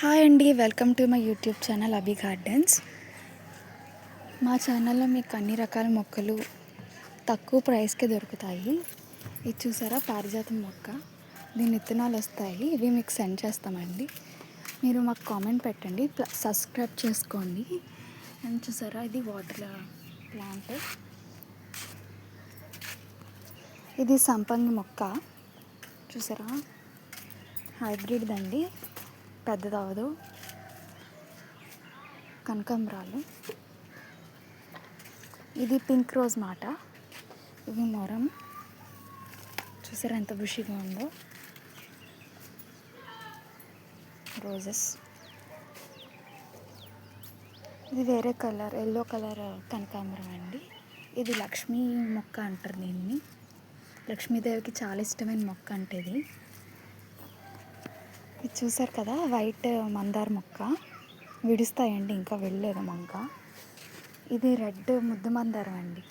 Hi అండి, welcome to my YouTube channel Abhi gardens. మా ఛానల్లో మీకు అన్ని రకాల మొక్కలు తక్కువ ప్రైస్కే దొరుకుతాయి. ఇది చూసారా, పారిజాతం మొక్క. దీని విత్తనాలు వస్తాయి, ఇవి మీకు సెండ్ చేస్తామండి. మీరు మాకు కామెంట్ పెట్టండి, సబ్స్క్రైబ్ చేసుకోండి. అండ్ చూసారా, ఇది వాటర్ ప్లాంట్. ఇది సంపంగి మొక్క చూసారా, హైబ్రిడ్ దండి, పెద్దది అవ్వదు. కనకాంబరాలు, ఇది పింక్ రోజ్ మాట. ఇది మొరం చూసారా ఎంత బుషిగా ఉందో. రోజెస్, ఇది వేరే కలర్, ఎల్లో కలర్ కనకాంబరం అండి. ఇది లక్ష్మీ మొక్క అంటారు దీన్ని. లక్ష్మీదేవికి చాలా ఇష్టమైన మొక్క అంటే ఇది చూసారు కదా, వైట్ మందార మొక్క. విడుస్తాయండి, ఇంకా వెళ్ళలేదు మొక్క. ఇది రెడ్ ముద్దు మందారం అండి.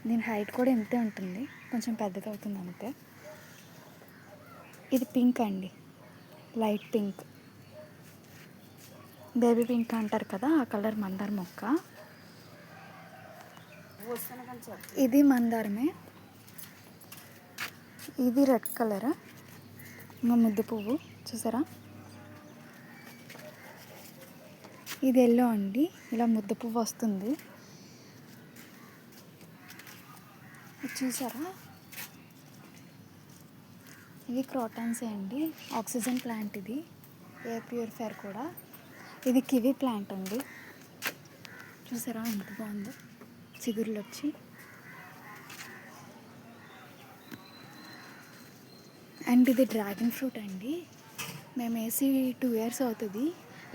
దీని హైట్ కూడా ఇంతే ఉంటుంది, కొంచెం పెద్దగా అవుతుంది అంతే. ఇది పింక్ అండి, లైట్ పింక్, బేబీ పింక్ అంటారు కదా, ఆ కలర్ మందార మొక్క. ఇది మందారమే, ఇది రెడ్ కలర్, ఇంకా ముద్దు పువ్వు చూసారా. ఇది ఎల్లో అండి, ఇలా ముద్దు పువ్వు వస్తుంది చూసారా. ఇవి క్రోటాన్సే అండి, ఆక్సిజన్ ప్లాంట్. ఇది ఎయిర్ ప్యూరిఫైర్ కూడా. ఇది కివీ ప్లాంట్ అండి, చూసారా ఎంత బాగుందో, చిగుర్లు వచ్చి. అండ్ ఇది డ్రాగన్ ఫ్రూట్ అండి, మేము వేసి 2 years అవుతుంది.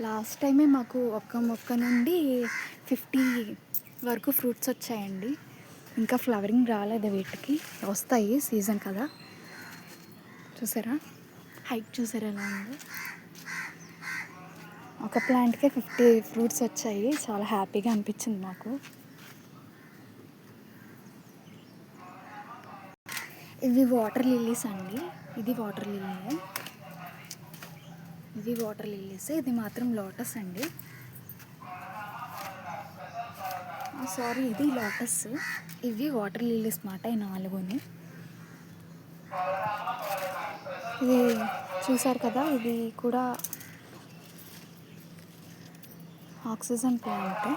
లాస్ట్ టైమే మాకు ఒక్క మొక్క నుండి 50 వరకు ఫ్రూట్స్ వచ్చాయండి. ఇంకా ఫ్లవరింగ్ రాలేదు, వీటికి వస్తాయి, సీజన్ కదా. చూసారా హైట్, చూసారా ఎలా ఉందో. ఒక ప్లాంట్కే 50 ఫ్రూట్స్ వచ్చాయి, చాలా హ్యాపీగా అనిపించింది మాకు. ఇవి వాటర్ లిల్లీస్ అండి, ఇది వాటర్ లిల్లీ, ఇది వాటర్ లిల్లీస్. ఇది మాత్రం లోటస్ అండి, సారీ ఇది లోటస్. ఇవి వాటర్ లిల్లీస్ మాట, ఈ 4. ఇది చూసారు కదా, ఇది కూడా ఆక్సిజన్ ప్లాంట్.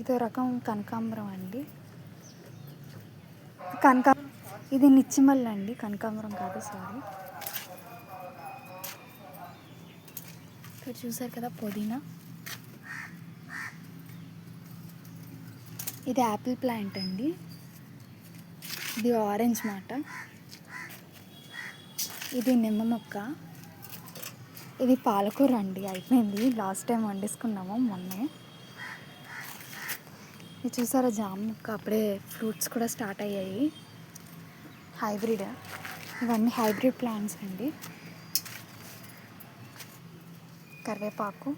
ఇదో రకం కనకాంబరం అండి, ఇది నిచ్చిమల్లి అండి, కనకాంబరం కాదు, సారీ. ఇక్కడ చూసారు కదా పుదీనా. ఇది యాపిల్ ప్లాంట్ అండి, ఇది ఆరెంజ్ మాట. ఇది నిమ్మ మొక్క. ఇది పాలకూర అండి, అయిపోయింది, లాస్ట్ టైం వండేసుకున్నాము మొన్నే. ఇది చూసారా జామ మొక్క, అప్పుడే ఫ్రూట్స్ కూడా స్టార్ట్ అయ్యాయి, హైబ్రిడ్. ఇవన్నీ హైబ్రిడ్ ప్లాంట్స్ అండి. కరివేపాకు,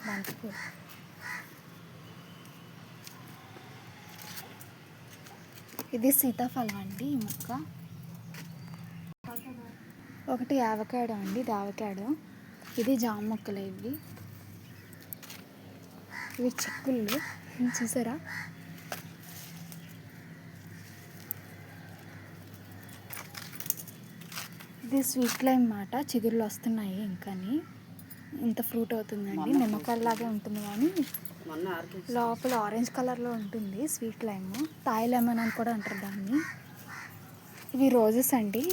బంతిపూలు. ఇది సీతాఫలం అండి, ఈ మొక్క. ఒకటి ఆవకాడో అండి, ఇది ఆవకాడో. ఇది జామ మొక్కలు, ఇవి చిక్కుళ్ళు చూసారా. ఇది స్వీట్ లైమ్ మాట, చిగుర్లు వస్తున్నాయి, ఇంకాని ఇంత ఫ్రూట్ అవుతుందండి. నిమ్మకాయలాగే ఉంటుంది కానీ లోపల ఆరెంజ్ కలర్లో ఉంటుంది. స్వీట్ లైమ్, తాయి లెమన్ అని కూడా అంటారు దాన్ని. ఇవి రోజెస్ అండి,